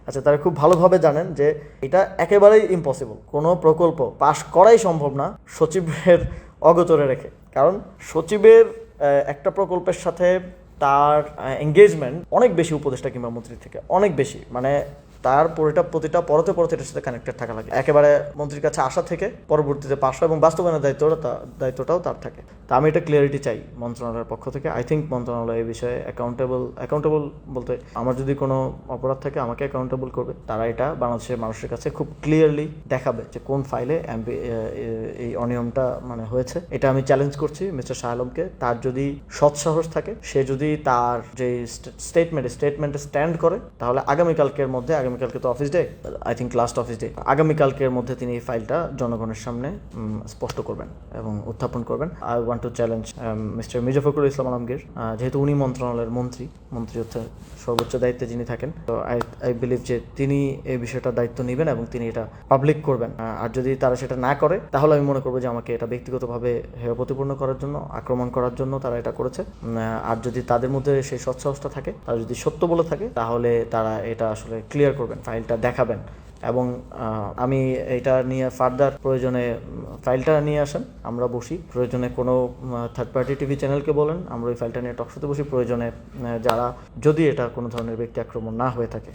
আচ্ছা, তারা খুব ভালোভাবে জানেন যে এটা একেবারেই ইম্পসিবল, কোনো প্রকল্প পাশ করাই সম্ভব না সচিবের অগোচরে রেখে। কারণ সচিবের একটা প্রকল্পের সাথে তার এঙ্গেজমেন্ট অনেক বেশি উপদেষ্টা কিংবা মন্ত্রীর থেকে, অনেক বেশি। মানে তার প্রতিটা পরতে এটার সাথে কানেক্টেড থাকা লাগে। একেবারে মন্ত্রীর কাছে আসা থেকে পরবর্তীতে পাশ এবং বাস্তবায়নের দায়িত্বটাও তার থাকে। তা আমি এটা ক্লিয়ারিটি চাই মন্ত্রণালয়ের পক্ষ থেকে। আই থিঙ্ক মন্ত্রণালয় এই বিষয়ে অ্যাকাউন্টেবল বলতে আমার যদি কোনো অপরাধ থাকে আমাকে অ্যাকাউন্টেবল করবে। তারা এটা বাংলাদেশের মানুষের কাছে খুব ক্লিয়ারলি দেখাবে যে কোন ফাইলে এই অনিয়মটা মানে হয়েছে। এটা আমি চ্যালেঞ্জ করছি মিস্টার শাহ আলমকে। তার যদি সৎসাহস থাকে, সে যদি তার যে স্টেটমেন্টে স্ট্যান্ড করে, তাহলে আগামীকালকে তো office day, I think last office day, আগামীকালকের মধ্যে তিনি এই ফাইলটা জনগণের সামনে স্পষ্ট করবেন এবং উত্থাপন করবেন। I want to challenge mister Mirza Fakhrul Islam Alamgir, যেহেতু উনি মন্ত্রণালয়ের মন্ত্রী হচ্ছে সর্বোচ্চ দায়িত্বে যিনি থাকেন, তো আই বিলিভ যে তিনি এই বিষয়টার দায়িত্ব নেবেন এবং তিনি এটা পাবলিক করবেন। আর যদি তারা সেটা না করে, তাহলে আমি মনে করবো যে আমাকে এটা ব্যক্তিগতভাবে হেয় প্রতিপন্ন করার জন্য, আক্রমণ করার জন্য তারা এটা করেছে। আর যদি তাদের মধ্যে সেই সৎসাহসটা থাকে, তারা যদি সত্য বলে থাকে, তাহলে তারা এটা আসলে ক্লিয়ার করবেন, ফাইলটা দেখাবেন। এবং আমি এটা নিয়ে ফার্দার প্রয়োজনে ফাইলটা নিয়ে আসেন, আমরা বসি, প্রয়োজনে কোনো থার্ড পার্টি টিভি চ্যানেলকে বলেন, আমরা ওই ফাইলটা নিয়ে টকশোতে বসি, প্রয়োজনে যারা, যদি এটা কোনো ধরনের ব্যক্তি আক্রমণ না হয়ে থাকে,